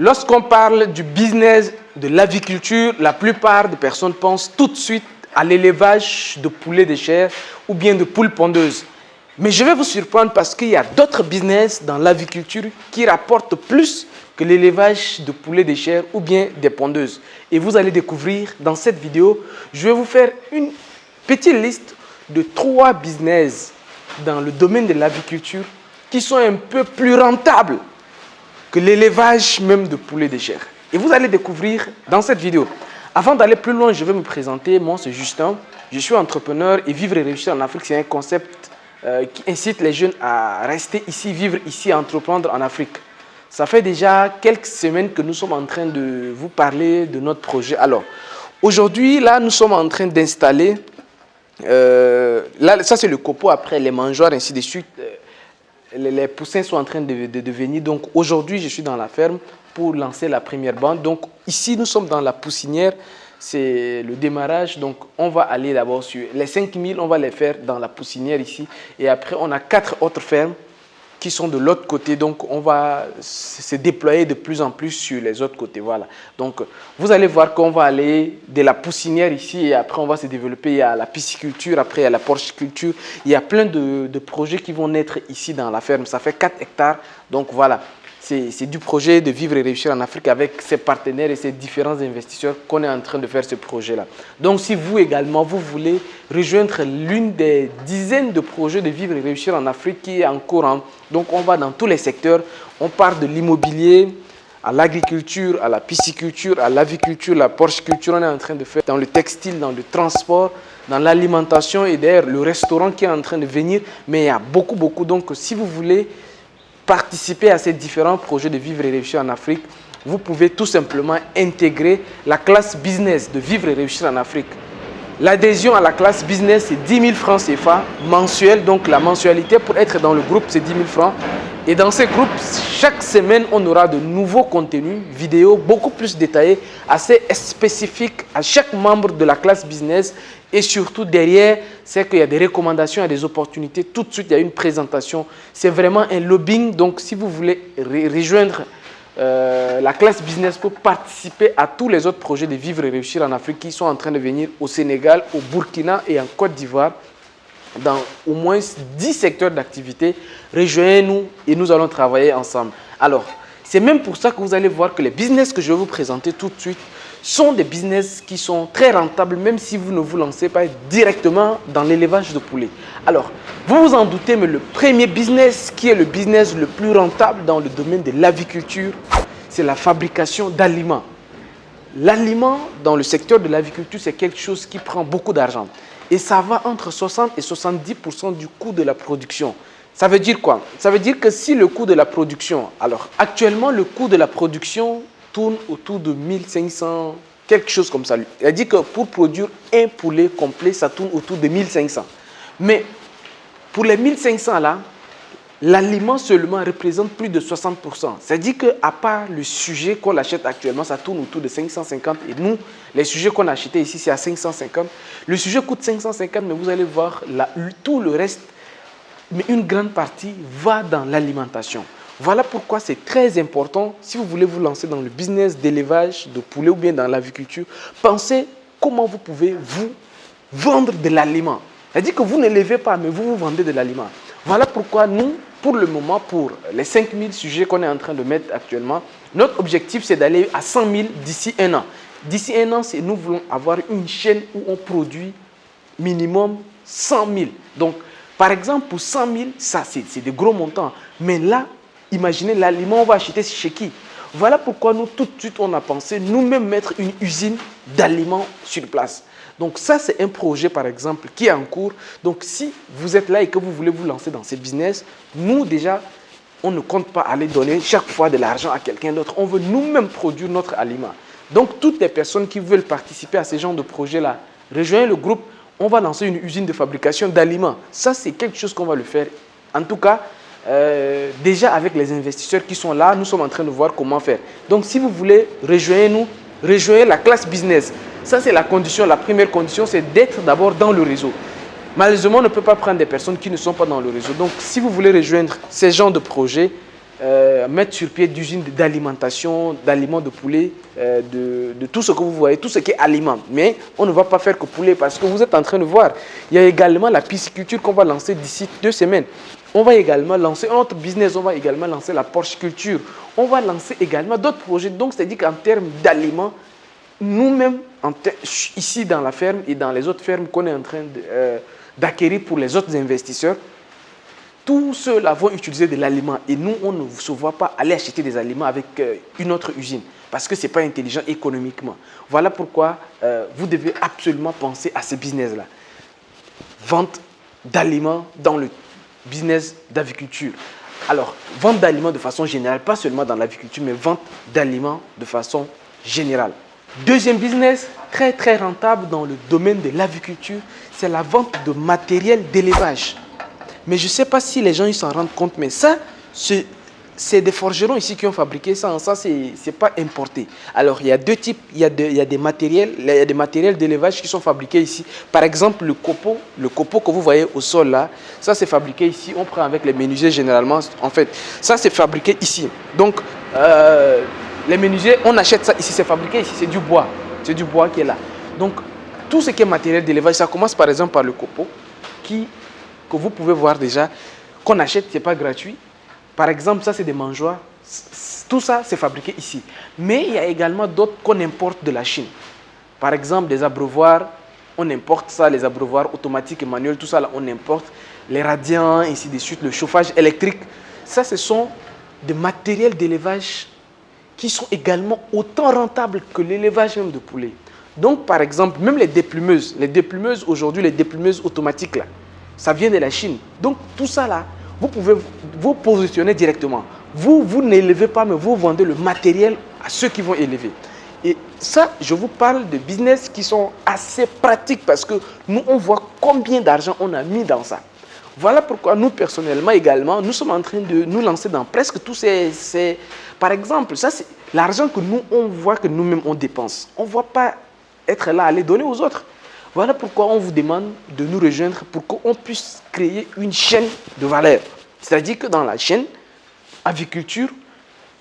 Lorsqu'on parle du business de l'aviculture, la plupart des personnes pensent tout de suite à l'élevage de poulets de chair ou bien de poules pondeuses. Mais je vais vous surprendre parce qu'il y a d'autres business dans l'aviculture qui rapportent plus que l'élevage de poulets de chair ou bien des pondeuses. Et vous allez découvrir dans cette vidéo, je vais vous faire une petite liste de 3 business dans le domaine de l'aviculture qui sont un peu plus rentables que l'élevage même de poulets de chair. Et vous allez découvrir dans cette vidéo. Avant d'aller plus loin, je vais me présenter. Moi, c'est Justin. Je suis entrepreneur et vivre et réussir en Afrique, c'est un concept qui incite les jeunes à rester ici, vivre ici, à entreprendre en Afrique. Ça fait déjà quelques semaines que nous sommes en train de vous parler de notre projet. Alors, aujourd'hui, là, nous sommes en train d'installer, là, ça c'est le copeau, après les mangeoires, ainsi de suite. Les poussins sont en train de venir. Donc, aujourd'hui, je suis dans la ferme pour lancer la première bande. Donc, ici, nous sommes dans la poussinière. C'est le démarrage. Donc, on va aller d'abord sur les 5000, on va les faire dans la poussinière ici. Et après, on a 4 autres fermes qui sont de l'autre côté. Donc, on va se déployer de plus en plus sur les autres côtés. Voilà. Donc, vous allez voir qu'on va aller de la poussinière ici et après, on va se développer. Il y a la pisciculture, après, il y a la porciculture. Il y a plein de projets qui vont naître ici dans la ferme. Ça fait 4 hectares. Donc, voilà. C'est du projet de vivre et réussir en Afrique avec ses partenaires et ses différents investisseurs qu'on est en train de faire ce projet-là. Donc, si vous également, vous voulez rejoindre l'une des dizaines de projets de vivre et réussir en Afrique qui est en cours, donc on va dans tous les secteurs. On part de l'immobilier à l'agriculture, à la pisciculture, à l'aviculture, la porciculture. On est en train de faire dans le textile, dans le transport, dans l'alimentation et d'ailleurs le restaurant qui est en train de venir. Mais il y a beaucoup. Donc, si vous voulez participer à ces différents projets de vivre et réussir en Afrique, vous pouvez tout simplement intégrer la classe business de vivre et réussir en Afrique. L'adhésion à la classe business, c'est 10 000 francs CFA mensuel. Donc, la mensualité pour être dans le groupe, c'est 10 000 francs. Et dans ces groupes, chaque semaine, on aura de nouveaux contenus, vidéos beaucoup plus détaillés, assez spécifiques à chaque membre de la classe business. Et surtout, derrière, c'est qu'il y a des recommandations, il y a des opportunités. Tout de suite, il y a une présentation. C'est vraiment un lobbying. Donc, si vous voulez rejoindre la classe business pour participer à tous les autres projets de vivre et réussir en Afrique qui sont en train de venir au Sénégal, au Burkina et en Côte d'Ivoire, dans au moins 10 secteurs d'activité, rejoignez-nous et nous allons travailler ensemble. Alors, c'est même pour ça que vous allez voir que les business que je vais vous présenter tout de suite sont des business qui sont très rentables, même si vous ne vous lancez pas directement dans l'élevage de poulets. Alors, vous vous en doutez, mais le premier business qui est le business le plus rentable dans le domaine de l'aviculture, c'est la fabrication d'aliments. L'aliment dans le secteur de l'aviculture, c'est quelque chose qui prend beaucoup d'argent. Et ça va entre 60 et 70% du coût de la production. Ça veut dire quoi? Ça veut dire que si le coût de la production, alors actuellement le coût de la production tourne autour de 1500, quelque chose comme ça. Il dit que pour produire un poulet complet, ça tourne autour de 1500. Mais pour les 1500 là, l'aliment seulement représente plus de 60%. C'est-à-dire qu'à part le sujet qu'on achète actuellement, ça tourne autour de 550. Et nous, les sujets qu'on a achetés ici, c'est à 550. Le sujet coûte 550, mais vous allez voir, tout le reste, mais une grande partie va dans l'alimentation. Voilà pourquoi c'est très important, si vous voulez vous lancer dans le business d'élevage de poulet ou bien dans l'aviculture, pensez comment vous pouvez vous vendre de l'aliment. C'est-à-dire que vous n'élevez pas, mais vous vendez de l'aliment. Voilà pourquoi nous, pour le moment, pour les 5000 sujets qu'on est en train de mettre actuellement, notre objectif, c'est d'aller à 100 000 d'ici 1 an. D'ici 1 an, nous voulons avoir une chaîne où on produit minimum 100 000. Donc, par exemple, pour 100 000, ça, c'est des gros montants. Mais là, imaginez l'aliment, on va acheter chez qui? Voilà pourquoi nous, tout de suite, on a pensé nous-mêmes mettre une usine d'aliments sur place. Donc ça, c'est un projet, par exemple, qui est en cours. Donc si vous êtes là et que vous voulez vous lancer dans ce business, nous, déjà, on ne compte pas aller donner chaque fois de l'argent à quelqu'un d'autre. On veut nous-mêmes produire notre aliment. Donc toutes les personnes qui veulent participer à ce genre de projet-là, rejoignez le groupe. On va lancer une usine de fabrication d'aliments. Ça, c'est quelque chose qu'on va le faire. En tout cas, déjà avec les investisseurs qui sont là, nous sommes en train de voir comment faire. Donc si vous voulez, rejoignez-nous, rejoignez la classe business. Ça, c'est la condition. La première condition, c'est d'être d'abord dans le réseau. Malheureusement, on ne peut pas prendre des personnes qui ne sont pas dans le réseau. Donc, si vous voulez rejoindre ces genres de projets, mettre sur pied d'usines d'alimentation, d'aliments de poulet, de tout ce que vous voyez, tout ce qui est aliment. Mais on ne va pas faire que poulet parce que vous êtes en train de voir. Il y a également la pisciculture qu'on va lancer d'ici 2 semaines. On va également lancer un autre business, on va également lancer la porciculture. On va lancer également d'autres projets. Donc, c'est-à-dire qu'en termes d'aliments, nous-mêmes, ici dans la ferme et dans les autres fermes qu'on est en train d'acquérir pour les autres investisseurs, tous ceux-là vont utiliser de l'aliment et nous, on ne se voit pas aller acheter des aliments avec une autre usine parce que ce n'est pas intelligent économiquement. Voilà pourquoi vous devez absolument penser à ce business-là. Vente d'aliments dans le business d'aviculture. Alors, vente d'aliments de façon générale, pas seulement dans l'aviculture, mais vente d'aliments de façon générale. Deuxième business, très très rentable dans le domaine de l'aviculture, c'est la vente de matériel d'élevage. Mais je ne sais pas si les gens s'en rendent compte, mais ça, c'est des forgerons ici qui ont fabriqué ça. Ça, ce n'est pas importé. Alors, il y a deux types. Il y a des matériels d'élevage qui sont fabriqués ici. Par exemple, le copeau que vous voyez au sol là, ça, c'est fabriqué ici. On prend avec les menuisiers généralement. En fait, ça, c'est fabriqué ici. Donc, les menuisiers, on achète ça ici. C'est fabriqué ici. C'est du bois. C'est du bois qui est là. Donc, tout ce qui est matériel d'élevage, ça commence par exemple par le copeau que vous pouvez voir déjà, qu'on achète, ce n'est pas gratuit. Par exemple, ça, c'est des mangeoires. Tout ça, c'est fabriqué ici. Mais il y a également d'autres qu'on importe de la Chine. Par exemple, des abreuvoirs, on importe ça, les abreuvoirs automatiques et manuels, tout ça, là, on importe. Les radiants, ainsi de suite, le chauffage électrique. Ça, ce sont des matériels d'élevage qui sont également autant rentables que l'élevage même de poulet. Donc, par exemple, même les déplumeuses aujourd'hui, les déplumeuses automatiques, là, ça vient de la Chine. Donc, tout ça là, vous pouvez vous positionner directement. Vous n'élevez pas, mais vous vendez le matériel à ceux qui vont élever. Et ça, je vous parle de business qui sont assez pratiques parce que nous, on voit combien d'argent on a mis dans ça. Voilà pourquoi nous, personnellement également, nous sommes en train de nous lancer dans presque tous ces... Par exemple, ça, c'est l'argent que nous, on voit que nous-mêmes, on dépense. On ne voit pas être là à les donner aux autres. Voilà pourquoi on vous demande de nous rejoindre pour qu'on puisse créer une chaîne de valeur. C'est-à-dire que dans la chaîne aviculture,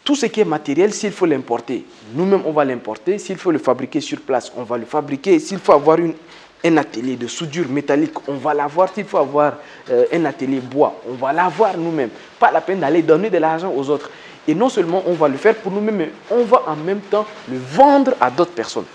tout ce qui est matériel, s'il faut l'importer, nous-mêmes on va l'importer. S'il faut le fabriquer sur place, on va le fabriquer. S'il faut avoir un atelier de soudure métallique, on va l'avoir. S'il faut avoir un atelier bois, on va l'avoir nous-mêmes. Pas la peine d'aller donner de l'argent aux autres. Et non seulement on va le faire pour nous-mêmes, mais on va en même temps le vendre à d'autres personnes.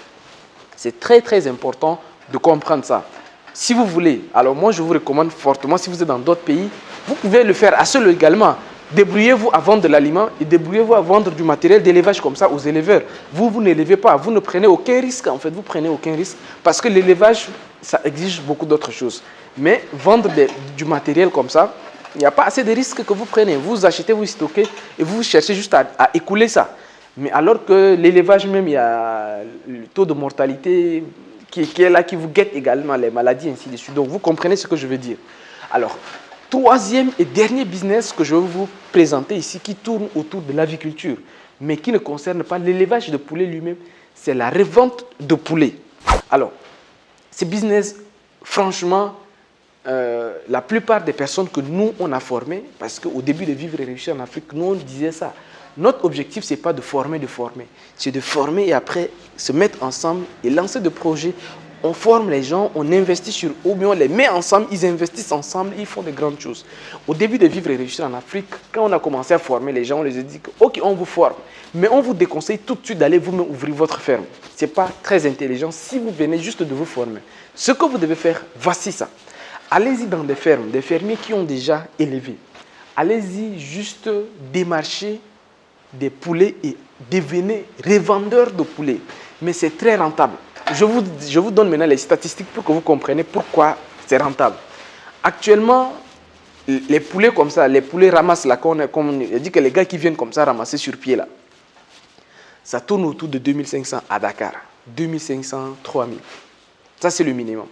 C'est très très important de comprendre ça. Si vous voulez, alors moi je vous recommande fortement, si vous êtes dans d'autres pays, vous pouvez le faire à seul également. Débrouillez-vous à vendre de l'aliment et débrouillez-vous à vendre du matériel d'élevage comme ça aux éleveurs. Vous n'élevez pas, vous ne prenez aucun risque en fait, vous prenez aucun risque parce que l'élevage, ça exige beaucoup d'autres choses. Mais vendre du matériel comme ça, il n'y a pas assez de risques que vous prenez. Vous achetez, vous stockez et vous cherchez juste à écouler ça. Mais alors que l'élevage même, il y a le taux de mortalité qui est là, qui vous guette également, les maladies, ainsi de suite. Donc, vous comprenez ce que je veux dire. Alors, troisième et dernier business que je vais vous présenter ici, qui tourne autour de l'aviculture, mais qui ne concerne pas l'élevage de poulet lui-même, c'est la revente de poulet. Alors, ce business, franchement, la plupart des personnes que nous, on a formées, parce qu'au début de Vivre et Réussir en Afrique, nous, on disait ça. Notre objectif, ce n'est pas de former. C'est de former et après se mettre ensemble et lancer des projets. On forme les gens, on investit sur eux, ou bien on les met ensemble, ils investissent ensemble, ils font de grandes choses. Au début de Vivre et Réussir en Afrique, quand on a commencé à former les gens, on les a dit que, ok, on vous forme, mais on vous déconseille tout de suite d'aller vous-même ouvrir votre ferme. Ce n'est pas très intelligent si vous venez juste de vous former. Ce que vous devez faire, voici ça. Allez-y dans des fermes, des fermiers qui ont déjà élevé. Allez-y juste démarcher des poulets et devenez revendeur de poulets. Mais c'est très rentable. Je vous donne maintenant les statistiques pour que vous compreniez pourquoi c'est rentable. Actuellement, les poulets comme ça, les poulets ramassent là, comme on dit que les gars qui viennent comme ça ramasser sur pied là, ça tourne autour de 2500 à Dakar. 2500, 3000. Ça, c'est le minimum.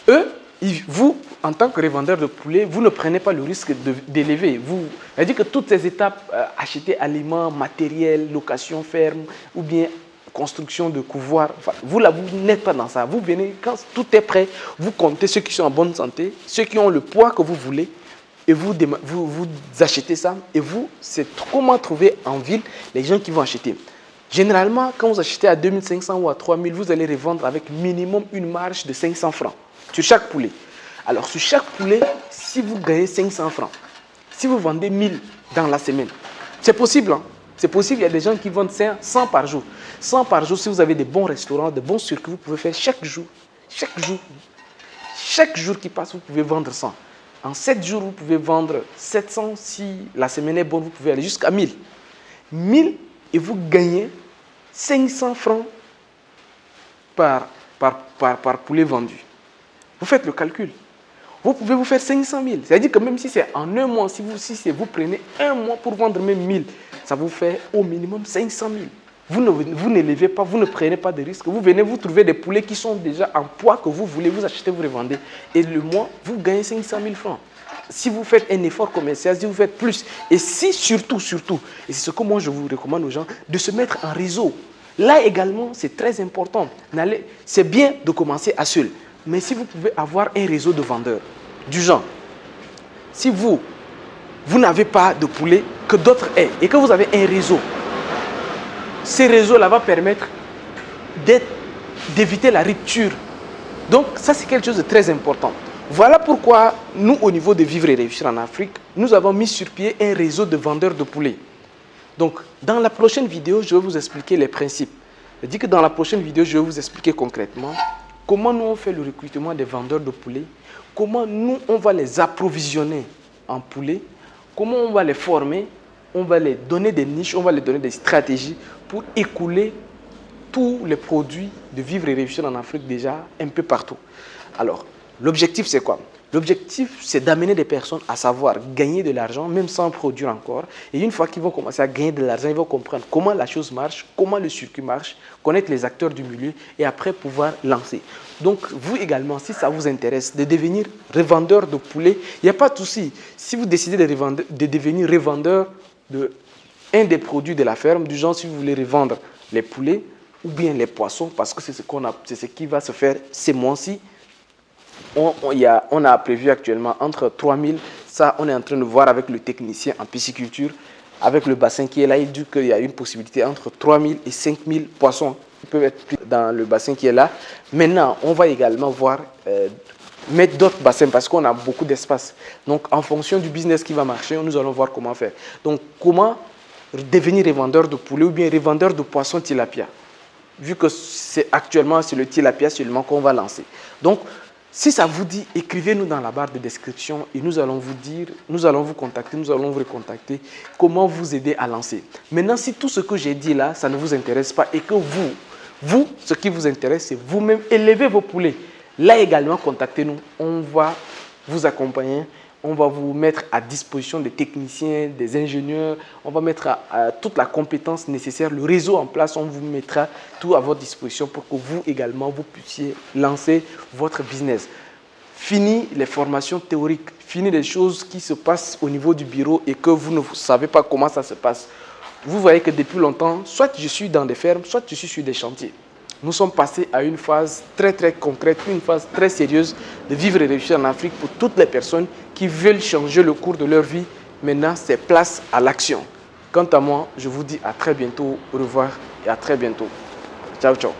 Eux, vous, en tant que revendeur de poulet, vous ne prenez pas le risque d'élever. C'est-à-dire que toutes ces étapes, acheter aliments, matériel, location ferme, ou bien construction de couvoirs, enfin, vous n'êtes pas dans ça. Vous venez, quand tout est prêt, vous comptez ceux qui sont en bonne santé, ceux qui ont le poids que vous voulez, et vous achetez ça et c'est comment trouver en ville les gens qui vont acheter. Généralement, quand vous achetez à 2500 ou à 3000, vous allez revendre avec minimum une marge de 500 francs sur chaque poulet. Alors, sur chaque poulet, si vous gagnez 500 francs, si vous vendez 1000 dans la semaine, c'est possible. Hein? C'est possible, il y a des gens qui vendent 100 par jour. 100 par jour, si vous avez des bons restaurants, de bons circuits, vous pouvez faire chaque jour. Chaque jour qui passe, vous pouvez vendre 100. En 7 jours, vous pouvez vendre 700. Si la semaine est bonne, vous pouvez aller jusqu'à 1000. 1000 et vous gagnez 500 francs par poulet vendu. Vous faites le calcul. Vous pouvez vous faire 500 000. C'est-à-dire que même si c'est en un mois, si vous prenez un mois pour vendre même 1000, ça vous fait au minimum 500 000. Vous n'élevez pas, vous ne prenez pas de risques. Vous venez, vous trouvez des poulets qui sont déjà en poids que vous voulez, vous achetez, vous revendez. Et le mois, vous gagnez 500 000 francs. Si vous faites un effort commercial, si vous faites plus. Et si surtout, et c'est ce que moi je vous recommande aux gens, de se mettre en réseau. Là également, c'est très important. C'est bien de commencer à seul. Mais si vous pouvez avoir un réseau de vendeurs, du genre, si vous n'avez pas de poulet, que d'autres aient, et que vous avez un réseau, ces réseaux-là vont permettre d'éviter la rupture. Donc, ça, c'est quelque chose de très important. Voilà pourquoi, nous, au niveau de Vivre et Réussir en Afrique, nous avons mis sur pied un réseau de vendeurs de poulets. Donc, dans la prochaine vidéo, je vais vous expliquer les principes. Je dis que dans la prochaine vidéo, je vais vous expliquer concrètement comment nous, on fait le recrutement des vendeurs de poulets, comment nous, on va les approvisionner en poulets, comment on va les former, on va les donner des niches, on va les donner des stratégies pour écouler tous les produits de Vivre et Réussir en Afrique déjà un peu partout. Alors, l'objectif, c'est quoi? L'objectif, c'est d'amener des personnes à savoir gagner de l'argent, même sans produire encore. Et une fois qu'ils vont commencer à gagner de l'argent, ils vont comprendre comment la chose marche, comment le circuit marche, connaître les acteurs du milieu et après pouvoir lancer. Donc, vous également, si ça vous intéresse de devenir revendeur de poulets, il n'y a pas de souci. Si vous décidez de devenir revendeur d'un des produits de la ferme, du genre si vous voulez revendre les poulets ou bien les poissons, parce que c'est ce qui va se faire ces mois-ci. On a prévu actuellement entre 3000, ça on est en train de voir avec le technicien en pisciculture, avec le bassin qui est là, il dit qu'il y a une possibilité entre 3000 et 5000 poissons qui peuvent être dans le bassin qui est là. Maintenant, on va également voir mettre d'autres bassins parce qu'on a beaucoup d'espace. Donc, en fonction du business qui va marcher, nous allons voir comment faire. Donc, comment devenir revendeur de poulet ou bien revendeur de poissons tilapia, vu que actuellement, c'est le tilapia seulement qu'on va lancer. Donc, si ça vous dit, écrivez-nous dans la barre de description et nous allons vous dire, nous allons vous contacter, nous allons vous recontacter, comment vous aider à lancer. Maintenant, si tout ce que j'ai dit là, ça ne vous intéresse pas et que vous, ce qui vous intéresse, c'est vous-même élever vos poulets. Là également, contactez-nous, on va vous accompagner, on va vous mettre à disposition des techniciens, des ingénieurs, on va mettre à toute la compétence nécessaire, le réseau en place, on vous mettra tout à votre disposition pour que vous également, vous puissiez lancer votre business. Fini les formations théoriques, fini les choses qui se passent au niveau du bureau et que vous ne savez pas comment ça se passe. Vous voyez que depuis longtemps, soit je suis dans des fermes, soit je suis sur des chantiers. Nous sommes passés à une phase très très concrète, une phase très sérieuse de Vivre et Réussir en Afrique pour toutes les personnes qui veulent changer le cours de leur vie. Maintenant, c'est place à l'action. Quant à moi, je vous dis à très bientôt, au revoir et à très bientôt. Ciao, ciao.